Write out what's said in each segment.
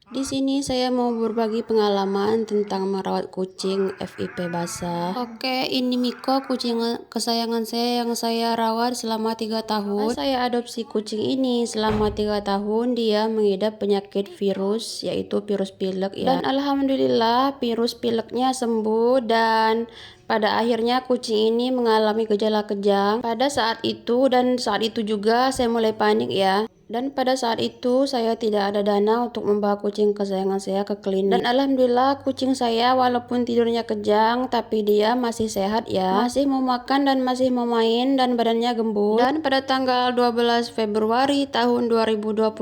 Di sini saya mau berbagi pengalaman tentang merawat kucing FIP basah. Oke, ini Miko, kucing kesayangan saya yang saya rawat selama 3 tahun. Saya adopsi kucing ini selama 3 tahun. Dia mengidap penyakit virus, yaitu virus pilek ya. Dan alhamdulillah virus pileknya sembuh dan pada akhirnya kucing ini mengalami gejala kejang. Pada saat itu juga saya mulai panik ya. Dan pada saat itu saya tidak ada dana untuk membawa kucing kesayangan saya ke klinik. Dan alhamdulillah kucing saya walaupun tidurnya kejang tapi dia masih sehat ya. Masih mau makan dan masih mau main dan badannya gembul. Dan pada tanggal 12 Februari tahun 2025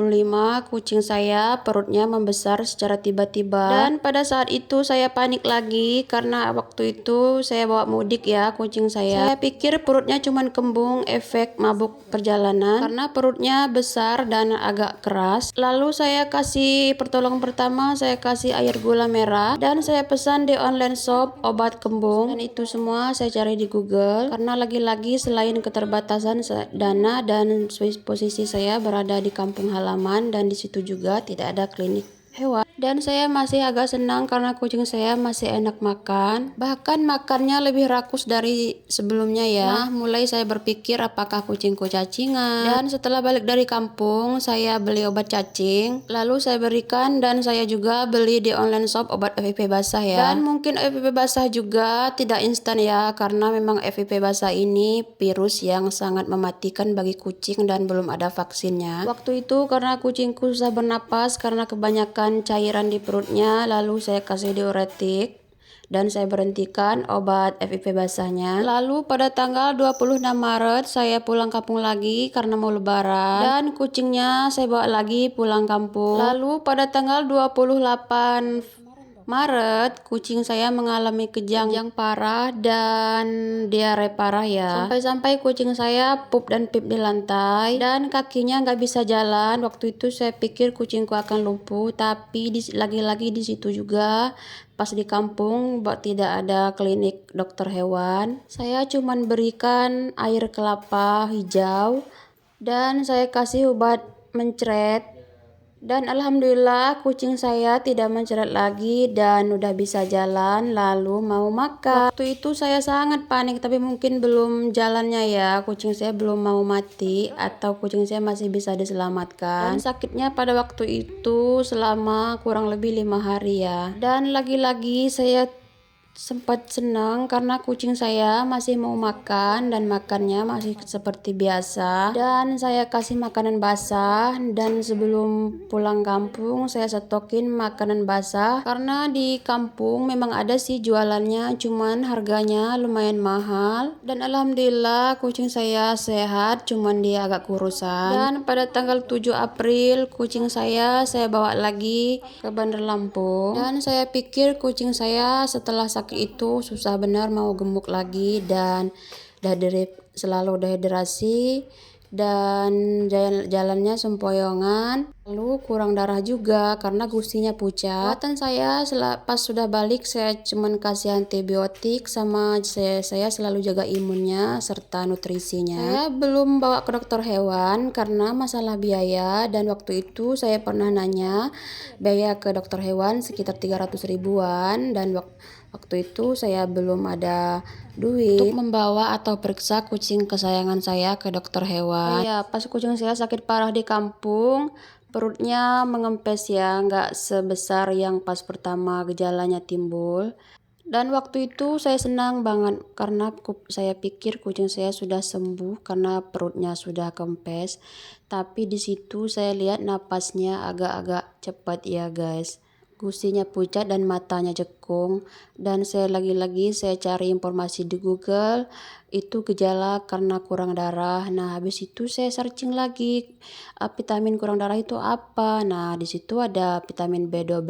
kucing saya perutnya membesar secara tiba-tiba. Dan pada saat itu saya panik lagi karena waktu itu saya bawa mudik ya kucing saya. Saya pikir perutnya cuma kembung efek mabuk perjalanan karena perutnya besar dan agak keras. Lalu saya kasih pertolongan pertama, saya kasih air gula merah dan saya pesan di online shop obat kembung. Dan itu semua saya cari di Google karena lagi-lagi selain keterbatasan dana dan posisi saya berada di kampung halaman dan di situ juga tidak ada klinik hewan. Dan saya masih agak senang karena kucing saya masih enak makan. Bahkan makannya lebih rakus dari sebelumnya ya. Nah, mulai saya berpikir apakah kucingku cacingan. Dan setelah balik dari kampung, saya beli obat cacing. Lalu saya berikan dan saya juga beli di online shop obat FIP basah ya. Dan mungkin FIP basah juga tidak instan ya. Karena memang FIP basah ini virus yang sangat mematikan bagi kucing dan belum ada vaksinnya. Waktu itu karena kucingku susah bernapas karena kebanyakan cairan di perutnya, lalu saya kasih diuretik dan saya berhentikan obat FIP basahnya. Lalu pada tanggal 26 Maret saya pulang kampung lagi karena mau lebaran dan kucingnya saya bawa lagi pulang kampung. Lalu pada tanggal 28 Maret kucing saya mengalami kejang yang parah dan diare parah ya. Sampai-sampai kucing saya pup dan pip di lantai dan kakinya nggak bisa jalan. Waktu itu saya pikir kucingku akan lumpuh, tapi lagi-lagi di situ juga pas di kampung tidak ada klinik dokter hewan. Saya cuman berikan air kelapa hijau dan saya kasih obat mencret. Dan alhamdulillah kucing saya tidak mencret lagi dan udah bisa jalan lalu mau makan. Waktu itu saya sangat panik tapi mungkin belum jalannya ya. Kucing saya belum mau mati atau kucing saya masih bisa diselamatkan. Dan sakitnya pada waktu itu selama kurang lebih 5 hari ya. Dan lagi-lagi saya sempat senang karena kucing saya masih mau makan dan makannya masih seperti biasa dan saya kasih makanan basah. Dan sebelum pulang kampung saya stokin makanan basah karena di kampung memang ada sih jualannya, cuman harganya lumayan mahal. Dan alhamdulillah kucing saya sehat, cuman dia agak kurusan. Dan pada tanggal 7 April kucing saya bawa lagi ke Bandar Lampung dan saya pikir kucing saya setelah sakit itu susah benar mau gemuk lagi dan selalu dehidrasi dan jalannya sempoyongan, lalu kurang darah juga karena gusinya pucat. Perawatan saya pas sudah balik saya cuman kasih antibiotik sama saya selalu jaga imunnya serta nutrisinya. Saya belum bawa ke dokter hewan karena masalah biaya dan waktu itu saya pernah nanya biaya ke dokter hewan sekitar 300 ribuan dan waktu itu saya belum ada duit untuk membawa atau periksa kucing kesayangan saya ke dokter hewan. Iya, pas kucing saya sakit parah di kampung, perutnya mengempes ya, nggak sebesar yang pas pertama gejalanya timbul. Dan waktu itu saya senang banget karena saya pikir kucing saya sudah sembuh karena perutnya sudah kempes. Tapi di situ saya lihat napasnya agak-agak cepat ya guys. Gusinya pucat dan matanya cekung. Dan saya lagi-lagi saya cari informasi di Google, itu gejala karena kurang darah. Nah, habis itu saya searching lagi vitamin kurang darah itu apa. Nah, di situ ada vitamin B12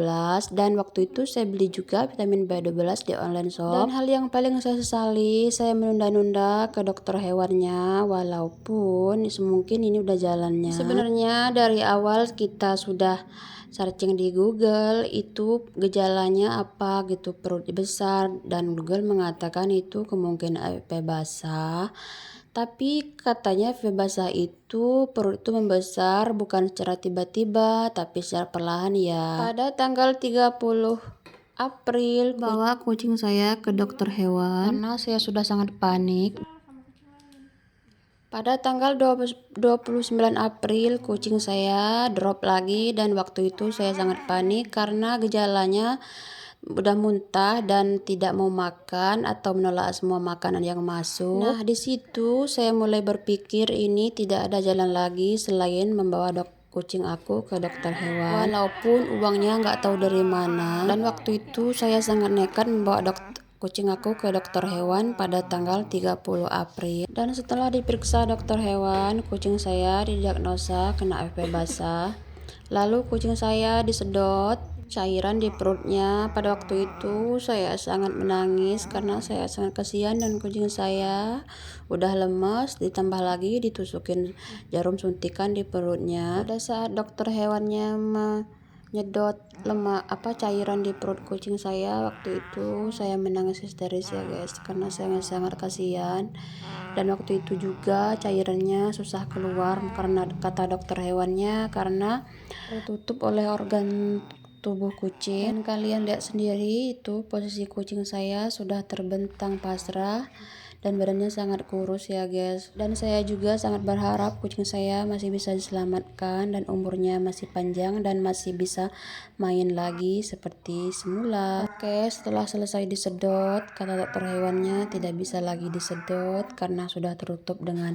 dan waktu itu saya beli juga vitamin B12 di online shop. Dan hal yang paling saya sesali, saya menunda-nunda ke dokter hewannya walaupun mungkin ini udah jalannya. Sebenarnya dari awal kita sudah searching di Google itu gejalanya apa gitu, perut besar, dan Google mengatakan itu kemungkinan FIP basah. Tapi katanya FIP basah itu perut itu membesar bukan secara tiba-tiba tapi secara perlahan ya. Pada tanggal 30 April bawa kucing saya ke dokter hewan karena saya sudah sangat panik. Pada tanggal 29 April kucing saya drop lagi dan waktu itu saya sangat panik karena gejalanya udah muntah dan tidak mau makan atau menolak semua makanan yang masuk. Nah, di situ saya mulai berpikir ini tidak ada jalan lagi selain membawa kucing aku ke dokter hewan. Walaupun uangnya nggak tahu dari mana. Dan waktu itu saya sangat nekat membawa kucing aku ke dokter hewan pada tanggal 30 April. Dan setelah diperiksa dokter hewan, kucing saya didiagnosa kena FIP basah. Lalu kucing saya disedot cairan di perutnya. Pada waktu itu saya sangat menangis karena saya sangat kasihan dan kucing saya udah lemas, ditambah lagi ditusukin jarum suntikan di perutnya. Pada saat dokter hewannya menyedot cairan di perut kucing saya, waktu itu saya menangis histeris ya guys, karena saya sangat kasihan. Dan waktu itu juga cairannya susah keluar karena kata dokter hewannya karena tertutup oleh organ tubuh kucing. Dan kalian lihat sendiri itu posisi kucing saya sudah terbentang pasrah dan badannya sangat kurus ya guys. Dan saya juga sangat berharap kucing saya masih bisa diselamatkan dan umurnya masih panjang dan masih bisa main lagi seperti semula. Oke, setelah selesai disedot, kata dokter hewannya tidak bisa lagi disedot karena sudah tertutup dengan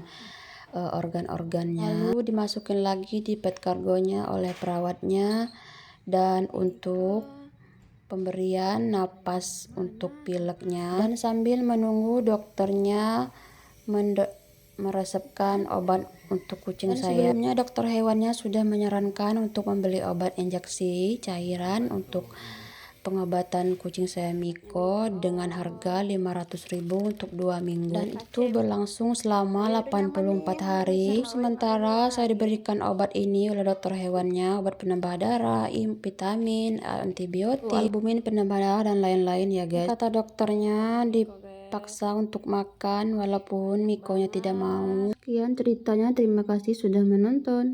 organ-organnya. Lalu dimasukin lagi di pet kargonya oleh perawatnya. Dan untuk pemberian napas untuk pileknya, dan sambil menunggu dokternya meresepkan obat untuk kucing saya. Sebelumnya dokter hewannya sudah menyarankan untuk membeli obat injeksi cairan untuk pengobatan kucing saya Miko dengan harga 500.000 untuk 2 minggu, dan itu berlangsung selama 84 hari. Sementara saya diberikan obat ini oleh dokter hewannya, obat penambah darah, vitamin, antibiotik, albumin penambah darah dan lain-lain ya guys. Kata dokternya dipaksa untuk makan walaupun Mikonya tidak mau. Sekian ceritanya, terima kasih sudah menonton.